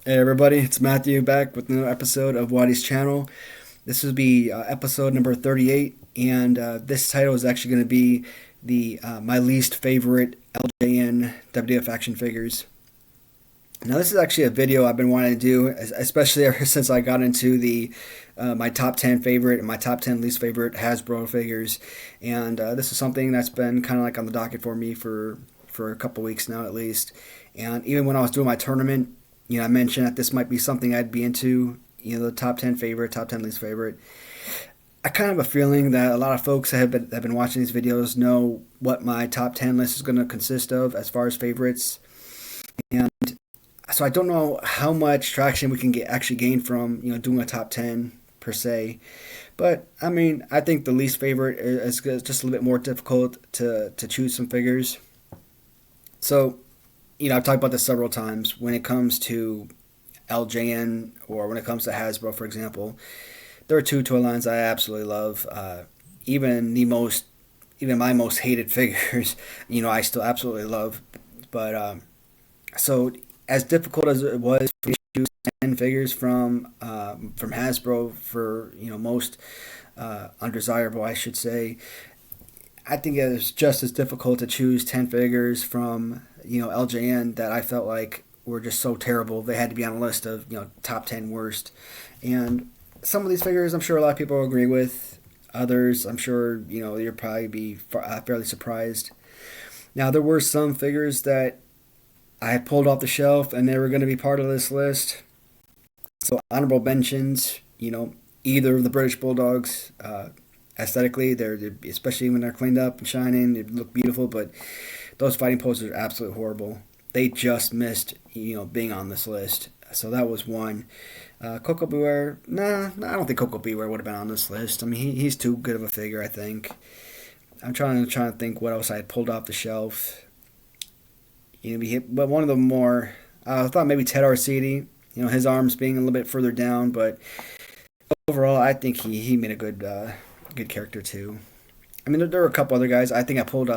Hey everybody, it's Matthew back with another episode of Watty's channel. This will be episode number 38, and this title is actually going to be the my least favorite LJN WWF action figures. Now, this is actually a video I've been wanting to do, especially ever since I got into the my top 10 favorite and my top 10 least favorite Hasbro figures, and this is something that's been kind of like on the docket for me for a couple weeks now at least. And even when I was doing my tournament, I mentioned that this might be something I'd be into. The top 10 favorite, top 10 least favorite. I kind of have a feeling that a lot of folks that have been watching these videos know what my top 10 list is going to consist of as far as favorites. And so I don't know how much traction we can actually gain from doing a top 10 per se. But I mean, I think the least favorite is just a little bit more difficult to choose some figures. So I've talked about this several times when it comes to LJN or when it comes to Hasbro, for example. There are two toy lines I absolutely love. Even even my most hated figures, I still absolutely love. But so as difficult as it was for me to choose 10 figures from Hasbro for most undesirable, I should say, I think it was just as difficult to choose 10 figures from LJN that I felt like were just so terrible they had to be on a list of top 10 worst. And some of these figures I'm sure a lot of people will agree with. Others I'm sure you'll probably be fairly surprised. Now there were some figures that I had pulled off the shelf and they were going to be part of this list. So honorable mentions, either of the British Bulldogs. Aesthetically, they're especially when they're cleaned up and shining, they look beautiful. But those fighting poses are absolutely horrible. They just missed, being on this list. So that was one. Coco Beware, I don't think Coco Beware would have been on this list. I mean, he's too good of a figure, I think. I'm trying to think what else I had pulled off the shelf. But one of the more, I thought maybe Ted Arcidi. His arms being a little bit further down, but overall, I think he made a good character too. I mean, there were a couple other guys. I think I pulled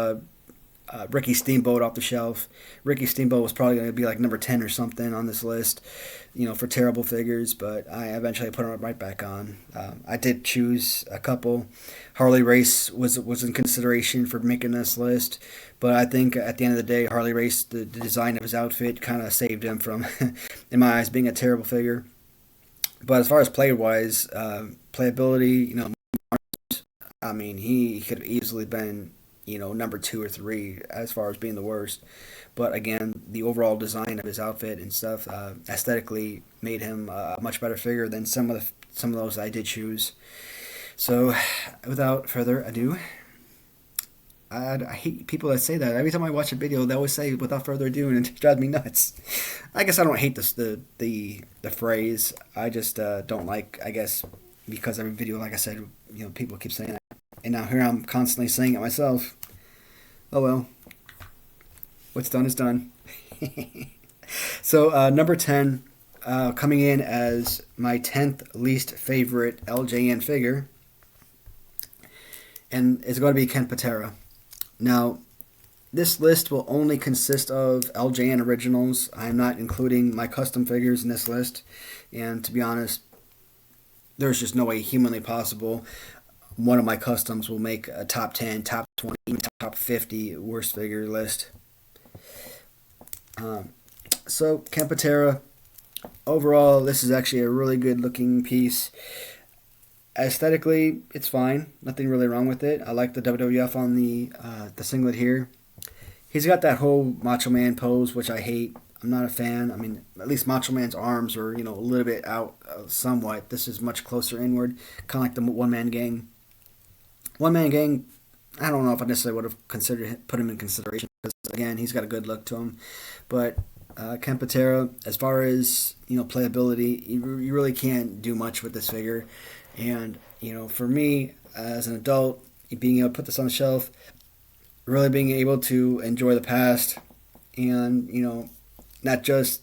Ricky Steamboat off the shelf. Ricky Steamboat was probably going to be like number 10 or something on this list, for terrible figures, but I eventually put him right back on. I did choose a couple. Harley Race was in consideration for making this list, but I think at the end of the day, Harley Race, the design of his outfit kind of saved him from, in my eyes, being a terrible figure. But as far as play wise, playability, I mean, he could have easily been, number two or three as far as being the worst. But again, the overall design of his outfit and stuff aesthetically made him a much better figure than some of those I did choose. So, without further ado, I hate people that say that. Every time I watch a video, they always say "without further ado," and it drives me nuts. I guess I don't hate the phrase. I just don't like. I guess because every video, like I said, people keep saying that, and now here I'm constantly saying it myself. Oh well, what's done is done. So number 10, coming in as my 10th least favorite LJN figure, and it's going to be Ken Patera. Now, this list will only consist of LJN originals. I'm not including my custom figures in this list, and to be honest, there's just no way humanly possible one of my customs will make a top 10, top 20, even top 50 worst figure list. So, Ken Patera, overall, this is actually a really good looking piece. Aesthetically, it's fine. Nothing really wrong with it. I like the WWF on the singlet here. He's got that whole Macho Man pose, which I hate. I'm not a fan. I mean, at least Macho Man's arms are, a little bit out somewhat. This is much closer inward, kind of like the One Man Gang. One Man Gang, I don't know if I necessarily would have put him in consideration because again, he's got a good look to him. But Ken Patera, as far as playability, you really can't do much with this figure. And for me as an adult, being able to put this on the shelf, really being able to enjoy the past, and not just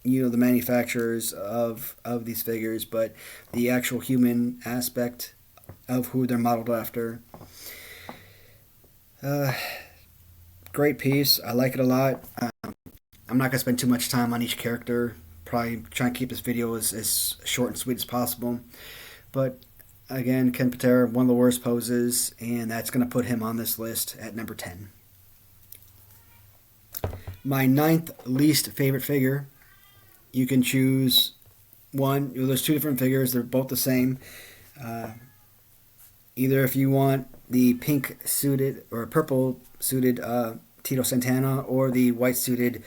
the manufacturers of these figures, but the actual human aspect of who they're modeled after. Great piece. I like it a lot. I'm not gonna spend too much time on each character probably try and keep this video as short and sweet as possible. But again, Ken Patera, one of the worst poses, and that's going to put him on this list at number 10. My ninth least favorite figure, you can choose one. There's two different figures. They're both the same. Either if you want the pink suited or purple suited Tito Santana or the white suited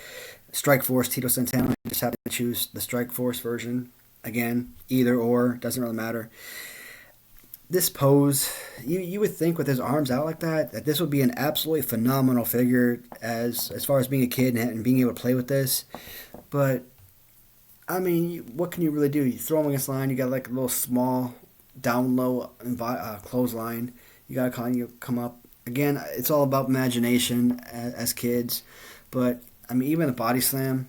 Strike Force Tito Santana, you just have to choose the Strike Force version. Again, either or, doesn't really matter. This pose, you would think with his arms out like that this would be an absolutely phenomenal figure as far as being a kid and being able to play with this. But, I mean, what can you really do? You throw him against the line, you got like a little small, down low clothesline. You got to come up. Again, it's all about imagination as kids. But, I mean, even the body slam,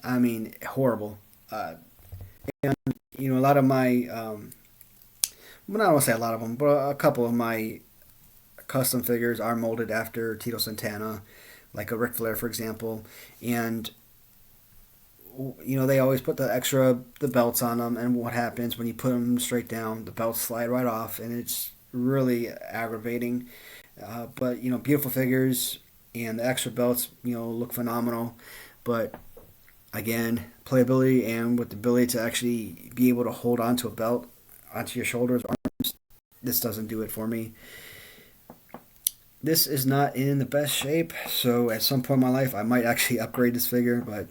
I mean, horrible. And, you know, a lot of my, well, I don't want to say a lot of them, but a couple of my custom figures are molded after Tito Santana, like a Ric Flair, for example. And, you know, they always put the belts on them, and what happens when you put them straight down, the belts slide right off, and it's really aggravating. But, you know, beautiful figures, and the extra belts, you know, look phenomenal. But, again, playability and with the ability to actually be able to hold onto a belt, onto your shoulders, arms, this doesn't do it for me. This is not in the best shape, so at some point in my life, I might actually upgrade this figure, but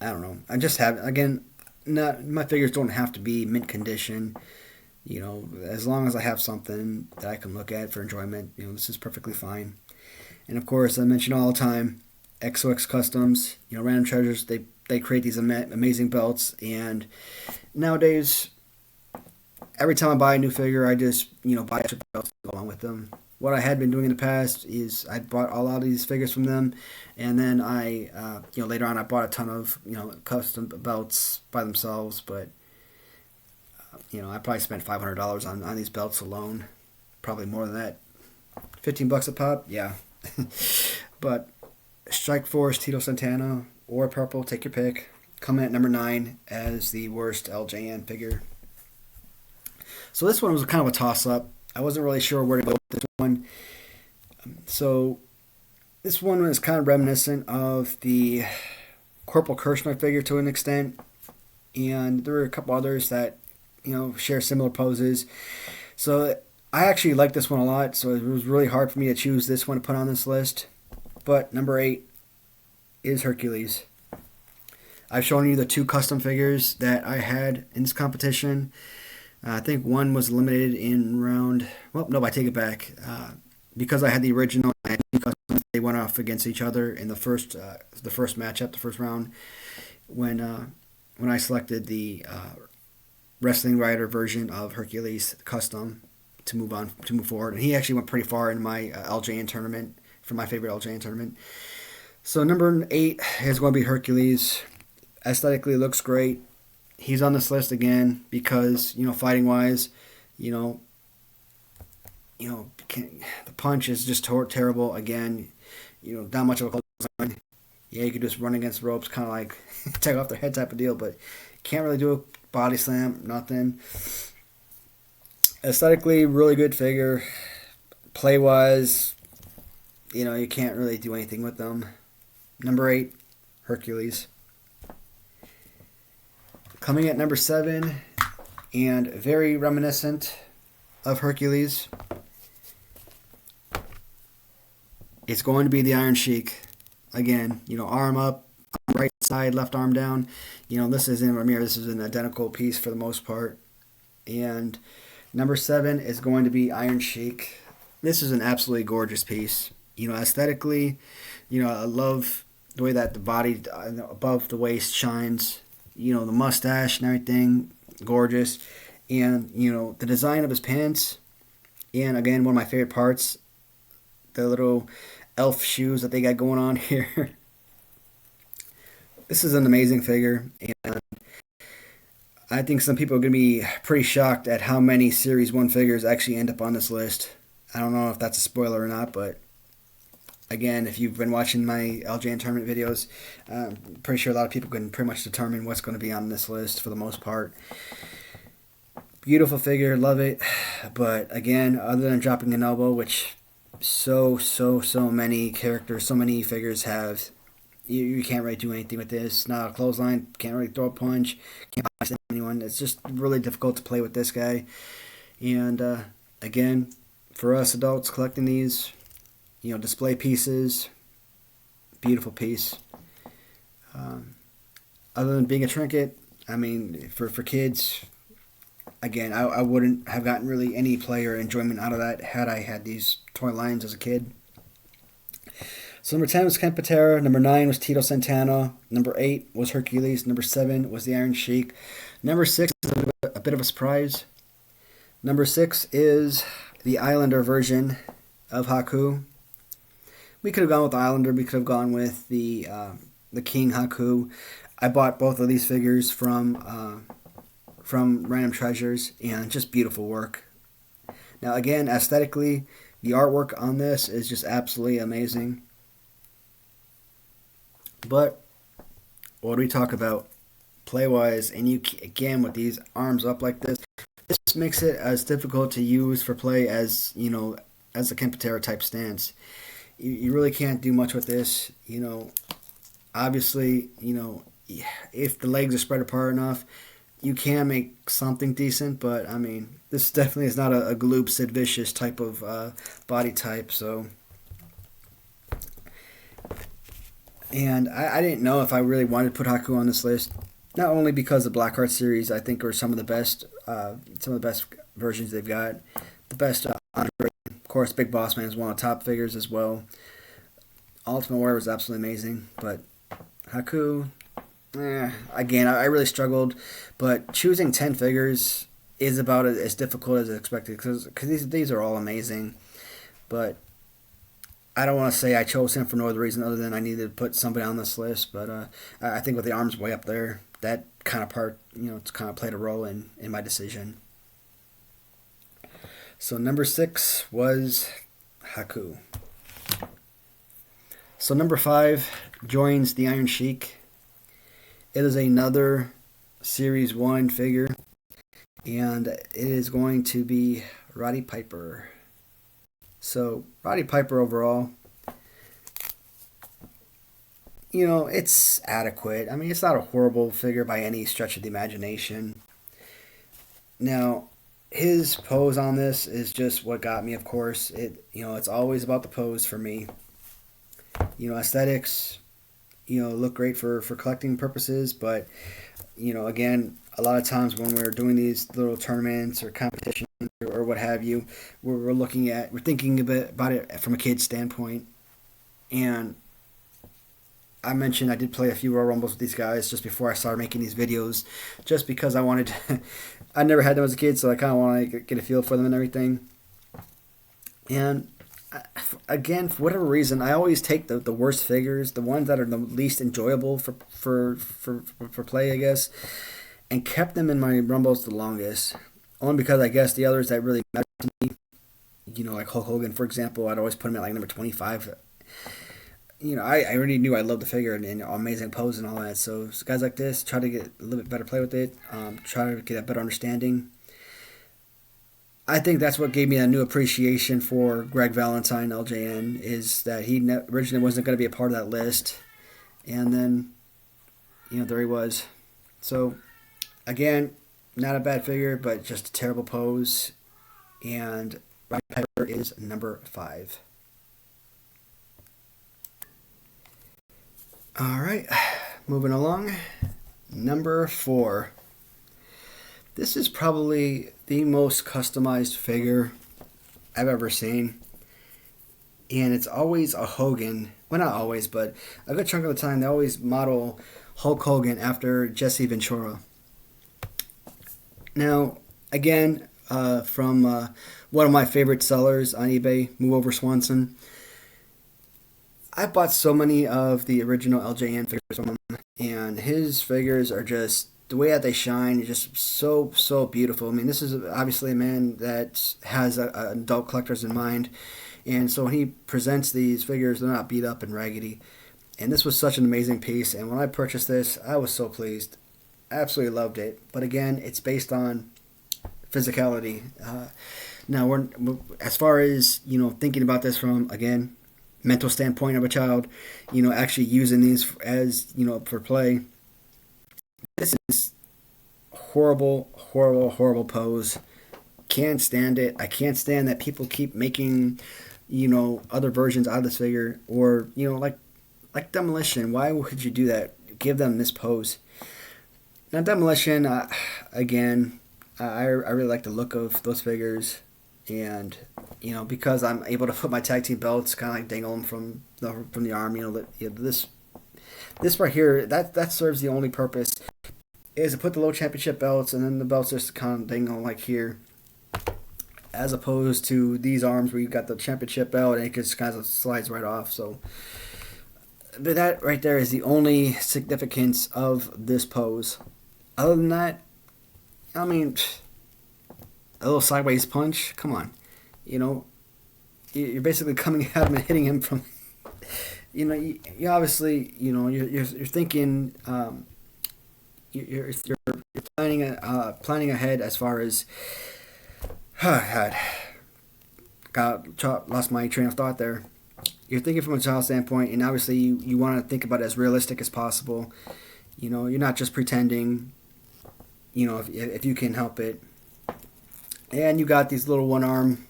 I don't know. I just have, again, my figures don't have to be mint condition. You know, as long as I have something that I can look at for enjoyment, you know, this is perfectly fine. And of course, I mention all the time, XOX Customs, you know, Random Treasures, they create these amazing belts, and nowadays, every time I buy a new figure, I just, you know, buy extra belts to go along with them. What I had been doing in the past is I bought a lot of these figures from them, and then you know, later on I bought a ton of, you know, custom belts by themselves, but, you know, I probably spent $500 on these belts alone. Probably more than that. $15 a pop? Yeah. But Strike Force, Tito Santana, or Purple, take your pick. Coming at number 9 as the worst LJN figure. So this one was kind of a toss-up. I wasn't really sure where to go with this one. So this one was kind of reminiscent of the Corporal Kirshner figure to an extent. And there were a couple others that, you know, share similar poses. So I actually like this one a lot. So it was really hard for me to choose this one to put on this list. But number 8 is Hercules. I've shown you the 2 custom figures that I had in this competition. I think one was eliminated in round... Well, no, I take it back. Because I had the original and customs, they went off against each other in the first matchup, the first round, when I selected the Wrestling Rider version of Hercules custom to move forward. And he actually went pretty far in my LJN tournament, for my favorite LJN tournament. So number 8 is going to be Hercules. Aesthetically, looks great. He's on this list again because, you know, fighting wise, you know, the punch is just terrible. Again, you know, not much of a clothesline. Yeah, you could just run against ropes, kind of like take off their head type of deal, but can't really do a body slam, nothing. Aesthetically, really good figure. Play wise, you know, you can't really do anything with them. Number 8, Hercules. Coming at number 7, and very reminiscent of Hercules, it's going to be the Iron Sheik. Again, you know, arm up, right side, left arm down. You know, this isn't a mirror. This is an identical piece for the most part. And number 7 is going to be Iron Sheik. This is an absolutely gorgeous piece. You know, aesthetically, you know, I love the way that the body above the waist shines. You know, the mustache and everything, gorgeous. And, you know, the design of his pants. And, again, one of my favorite parts, the little elf shoes that they got going on here. This is an amazing figure. And I think some people are going to be pretty shocked at how many Series 1 figures actually end up on this list. I don't know if that's a spoiler or not, but Again, if you've been watching my LJN tournament videos, I'm pretty sure a lot of people can pretty much determine what's going to be on this list for the most part. Beautiful figure, love it. But again, other than dropping an elbow, which so many characters, so many figures have, you can't really do anything with this. Not a clothesline, can't really throw a punch, can't box anyone. It's just really difficult to play with this guy. And again, for us adults collecting these, display pieces, beautiful piece. Other than being a trinket, I mean, for kids, again, I wouldn't have gotten really any play or enjoyment out of that had I had these toy lines as a kid. So number 10 was Patera, number 9 was Tito Santana, number 8 was Hercules, number 7 was the Iron Sheik, number 6 is a bit of a surprise. Number 6 is the Islander version of Haku. We could have gone with the Islander, we could have gone with the King Haku. I bought both of these figures from Random Treasures, and just beautiful work. Now again, aesthetically, the artwork on this is just absolutely amazing. But what do we talk about play-wise? And you again with these arms up like this makes it as difficult to use for play as as a Patera type stance. You really can't do much with this. Obviously, if the legs are spread apart enough, you can make something decent, but I mean, this definitely is not a Galoob Sid Vicious type of body type. So, and I didn't know if I really wanted to put Haku on this list, not only because the Blackheart series I think are some of the best versions they've got, the best. Of course, Big Boss Man is one of the top figures as well. Ultimate Warrior was absolutely amazing, but Haku. Again, I really struggled, but choosing 10 figures is about as difficult as expected because these are all amazing. But I don't want to say I chose him for no other reason other than I needed to put somebody on this list. But I think with the arms way up there, that kind of part, it's kind of played a role in my decision. So number 6 was Haku. So number 5 joins the Iron Sheik. It is another Series 1 figure, and it is going to be Roddy Piper. So, Roddy Piper overall, it's adequate. I mean, it's not a horrible figure by any stretch of the imagination. Now, his pose on this is just what got me, of course. It's always about the pose for me. Aesthetics, look great for collecting purposes, but again, a lot of times when we're doing these little tournaments or competitions or what have you, we're thinking a bit about it from a kid's standpoint. And I mentioned I did play a few Royal Rumbles with these guys just before I started making these videos, just because I wanted to, I never had them as a kid, so I kind of want to get a feel for them and everything. And again, for whatever reason, I always take the worst figures, the ones that are the least enjoyable for play, I guess, and kept them in my Rumbles the longest. Only because I guess the others that really matter to me, like Hulk Hogan, for example, I'd always put him at like number 25. I already knew I loved the figure and amazing pose and all that. So guys like this, try to get a little bit better play with it, try to get a better understanding. I think that's what gave me a new appreciation for Greg Valentine, LJN, is that he originally wasn't going to be a part of that list. And then, there he was. So, again, not a bad figure, but just a terrible pose. And Roddy Piper is number 5. All right, moving along. Number 4. This is probably the most customized figure I've ever seen. And it's always a Hogan. Well, not always, but a good chunk of the time they always model Hulk Hogan after Jesse Ventura. Now, again, from one of my favorite sellers on eBay, Move Over Swanson. I bought so many of the original LJN figures from him, and his figures are just, the way that they shine is just so beautiful. I mean, this is obviously a man that has adult collectors in mind, And so when he presents these figures, they're not beat up and raggedy. And this was such an amazing piece. And when I purchased this, I was so pleased. I absolutely loved it. But again, it's based on physicality. Now, we're as far as thinking about this from again mental standpoint of a child, actually using these as for play. This is horrible, horrible, horrible pose. Can't stand it. I can't stand that people keep making other versions out of this figure, or like Demolition. Why would you do that? Give them this pose. Now Demolition, again, I really like the look of those figures, and because I'm able to put my tag team belts, kind of like dangle them from the arm. This right here, that serves the only purpose is to put the low championship belts, and then the belts just kind of dangle like here, as opposed to these arms where you got the championship belt and it just kind of slides right off. So, but that right there is the only significance of this pose. Other than that, I mean, a little sideways punch. Come on, you're basically coming at him and hitting him from. You obviously you're thinking. You're planning ahead as far as. God, lost my train of thought there. You're thinking from a child standpoint, and obviously you want to think about it as realistic as possible. You're not just pretending. If you can help it. And you got these little one arm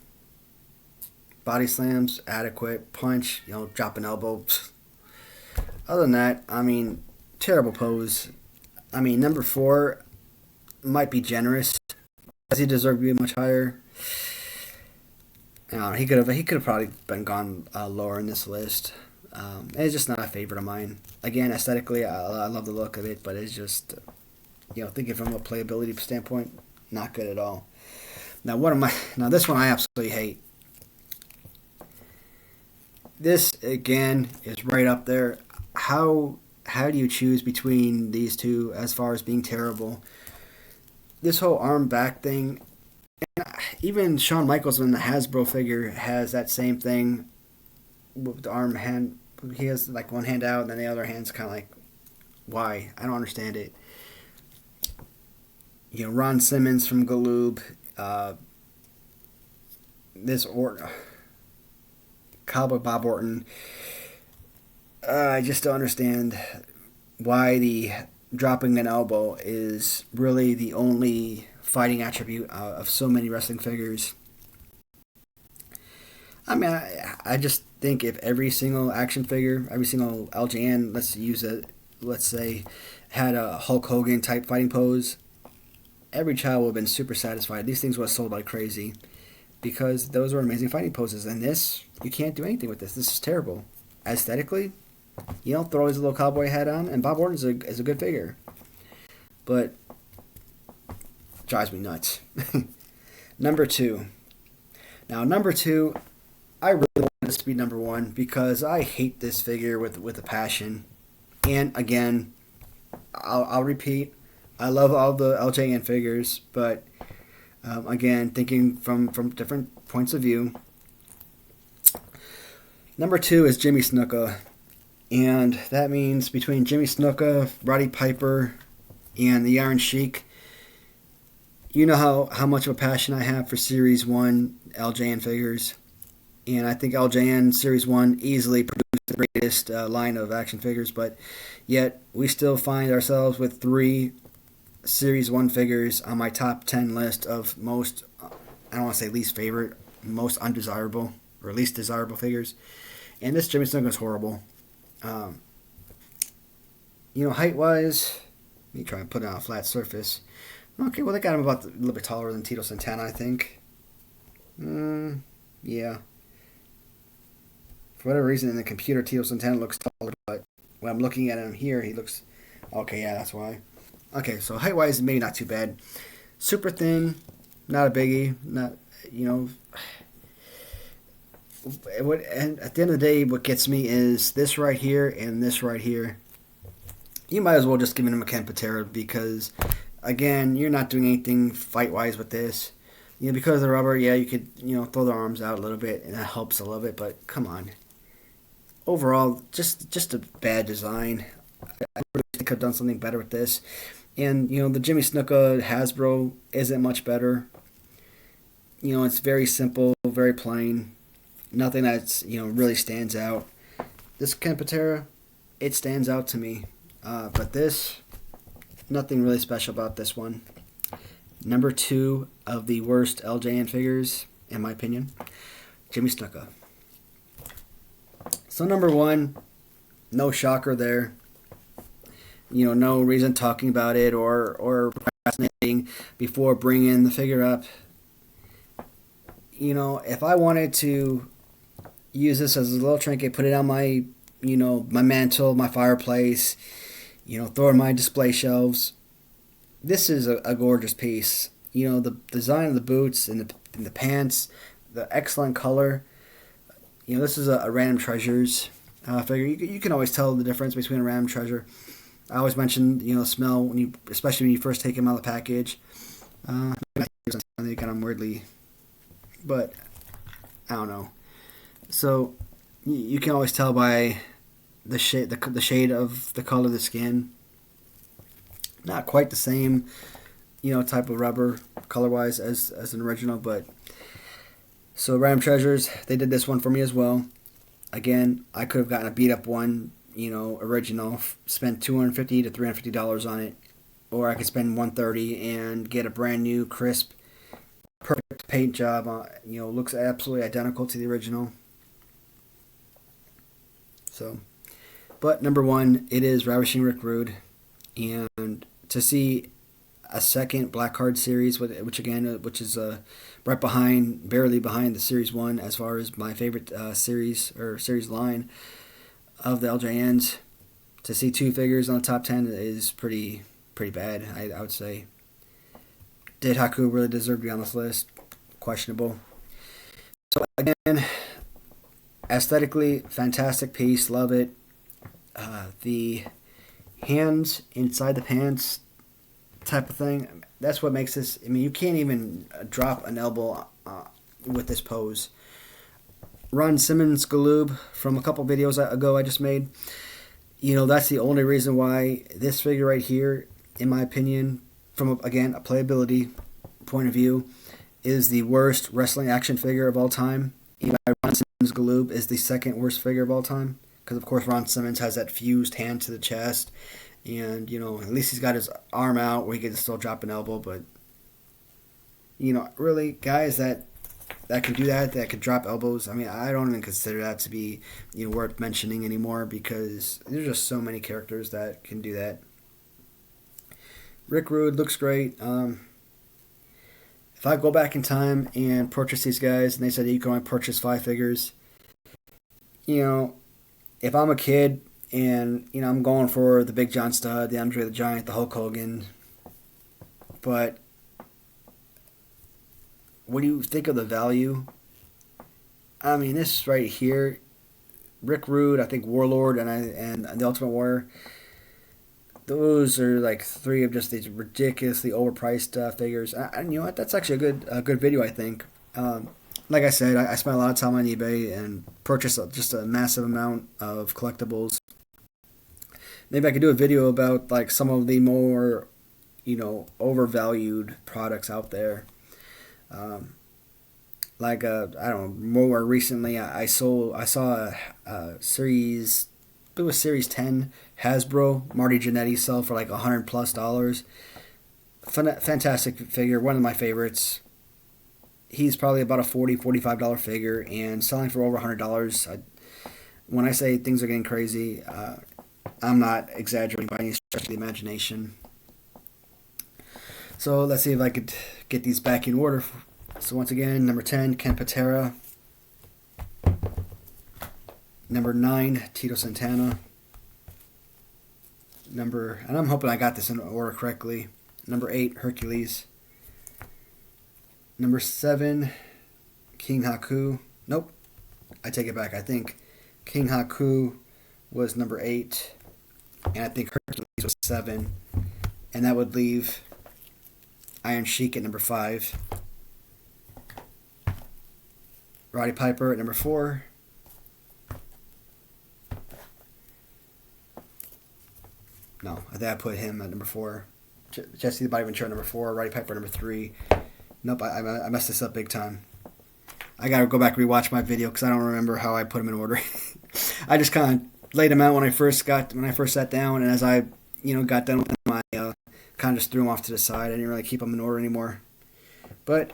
body slams, adequate punch. Drop an elbow. Other than that, I mean, terrible pose. I mean, number 4 might be generous. Does he deserve to be much higher? He could have probably been gone lower in this list. It's just not a favorite of mine. Again, aesthetically, I love the look of it, but it's just thinking from a playability standpoint, not good at all. Now this one I absolutely hate. This again is right up there. How do you choose between these two as far as being terrible? This whole arm back thing, even Shawn Michaels in the Hasbro figure has that same thing with the arm hand. He has like one hand out and then the other hand's kind of like, why? I don't understand it. Ron Simmons from Galoob, this Orton, Cowboy Bob Orton. I just don't understand why the dropping an elbow is really the only fighting attribute of so many wrestling figures. I mean, I just think if every single action figure, every single LJN, let's say, had a Hulk Hogan type fighting pose, every child would have been super satisfied. These things would have sold like crazy because those were amazing fighting poses. And this, you can't do anything with this. This is terrible. Aesthetically, throw his little cowboy hat on, and Bob Orton is a good figure. But drives me nuts. Number 2. Now, number 2, I really want this to be number 1 because I hate this figure with a passion. And again, I'll repeat, I love all the LJN figures, but again, thinking from different points of view. Number 2 is Jimmy Snuka. And that means between Jimmy Snuka, Roddy Piper, and the Iron Sheik, you know how much of a passion I have for Series 1 LJN figures. And I think LJN Series 1 easily produced the greatest line of action figures, but yet we still find ourselves with 3 Series 1 figures on my top 10 list of most, I don't want to say least favorite, most undesirable, or least desirable figures. And this Jimmy Snuka is horrible. Height-wise, let me try and put it on a flat surface. Okay, well, they got him about a little bit taller than Tito Santana, I think. Yeah. For whatever reason, in the computer, Tito Santana looks taller, but when I'm looking at him here, he looks... Okay, yeah, that's why. Okay, so height-wise, maybe not too bad. Super thin, not a biggie, not, and at the end of the day, what gets me is this right here and this right here. You might as well just give him a Patera because, again, you're not doing anything fight-wise with this. Because of the rubber, yeah, you could, throw the arms out a little bit, and that helps a little bit. But come on, overall, just a bad design. I really think I've done something better with this. And the Jimmy Snuka Hasbro isn't much better. It's very simple, very plain. Nothing that's really stands out. This Ken Patera, it stands out to me. But this, nothing really special about this one. Number 2 of the worst LJN figures, in my opinion, Jimmy Snuka. So number 1, no shocker there. No reason talking about it or procrastinating before bringing the figure up. If I wanted to use this as a little trinket, put it on my, my mantle, my fireplace, throw it on my display shelves, this is a gorgeous piece. The design of the boots and the pants, the excellent color. This is a Random Treasures figure. You can always tell the difference between a Random Treasure. I always mention, smell, especially when you first take them out of the package. They kind of weirdly, but I don't know. So you can always tell by the shade of the color of the skin. Not quite the same, type of rubber color-wise as an original, but so Random Treasures, they did this one for me as well. Again, I could have gotten a beat-up one, original, spent $250 to $350 on it, or I could spend $130 and get a brand new, crisp, perfect paint job. Looks absolutely identical to the original. So, but number 1, it is Ravishing Rick Rude. And to see a second Black Card series, which is right behind, barely behind the Series 1 as far as my favorite series or series line of the LJNs, to see 2 figures on the top 10 is pretty bad, I would say. Did Haku really deserve to be on this list? Questionable. So again, aesthetically, fantastic piece, love it. The hands inside the pants type of thing, that's what makes this. You can't even drop an elbow with this pose. Ron Simmons Galoob from a couple videos ago I just made, that's the only reason why this figure right here, in my opinion, from again a playability point of view, is the worst wrestling action figure of all time. Ron Simmons Galoob is the second worst figure of all time. Because, of course, Ron Simmons has that fused hand to the chest. And, at least he's got his arm out where he can still drop an elbow. But, really, guys that can do that can drop elbows, I don't even consider that to be, worth mentioning anymore. Because there's just so many characters that can do that. Rick Rude looks great. If I go back in time and purchase these guys, and they said you can only purchase 5 figures, if I'm a kid and, I'm going for the Big John Studd, the Andre the Giant, the Hulk Hogan, but what do you think of the value? This right here, Rick Rude, I think Warlord, and the Ultimate Warrior, those are like 3 of just these ridiculously overpriced figures. And you know what? That's actually a good video, I think. Like I said, I spent a lot of time on eBay and purchased just a massive amount of collectibles. Maybe I could do a video about like some of the more, overvalued products out there. I don't know. More recently, I saw a series. It was Series 10 Hasbro Marty Jannetty sell for like $100+. Fantastic figure, one of my favorites. He's probably about a $40-$45 figure and selling for over $100. When I say things are getting crazy, I'm not exaggerating by any stretch of the imagination. So let's see if I could get these back in order. So once again, number 10, Ken Patera. Number 9, Tito Santana. And I'm hoping I got this in order correctly. Number 8, Hercules. Number 7, King Haku. Nope. I take it back. I think King Haku was number 8. And I think Hercules was 7. And that would leave Iron Sheik at number 5. Roddy Piper at number 4. No, I think I put him at number 4. Jesse the Body Ventura at number 4. Roddy Piper at number 3. Nope, I messed this up big time. I gotta go back and rewatch my video because I don't remember how I put them in order. I just kind of laid them out when I first sat down, and as I got done with them, I kind of just threw them off to the side. I didn't really keep them in order anymore. But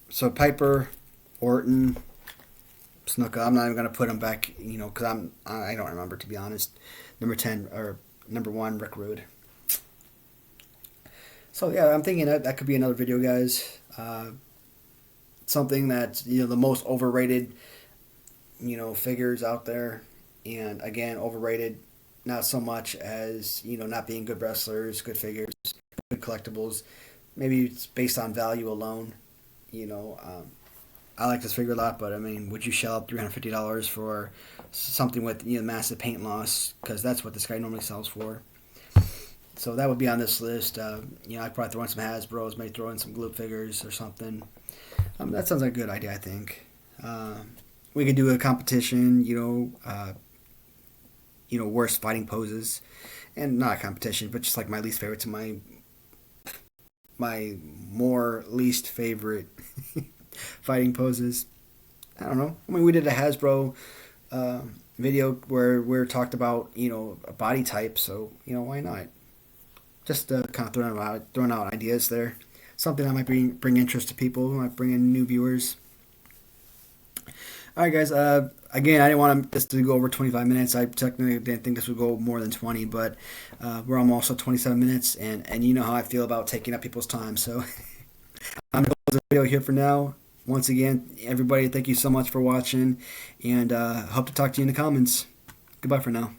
so Piper, Orton, Snuka. I'm not even gonna put them back, because I don't remember, to be honest. Number 10 or number 1, Rick Rude. So yeah, I'm thinking that could be another video, guys. Something that's the most overrated figures out there, and again, overrated not so much as not being good wrestlers, good figures, good collectibles. Maybe it's based on value alone. I like this figure a lot, but I mean, would you shell out $350 for something with massive paint loss? Because that's what this guy normally sells for. So that would be on this list. I'd probably throw in some Hasbros, maybe throw in some Gloop figures or something. That sounds like a good idea, I think. We could do a competition, worst fighting poses. And not a competition, but just like my least favorite to my more least favorite fighting poses. I don't know. I mean, we did a Hasbro video where we talked about, a body type, so, why not? Just kind of throwing out ideas there. Something that might bring interest to people, might bring in new viewers. All right, guys. Again, I didn't want this to go over 25 minutes. I technically didn't think this would go more than 20, but we're almost at 27 minutes, and you know how I feel about taking up people's time. So I'm going to close the video here for now. Once again, everybody, thank you so much for watching, and hope to talk to you in the comments. Goodbye for now.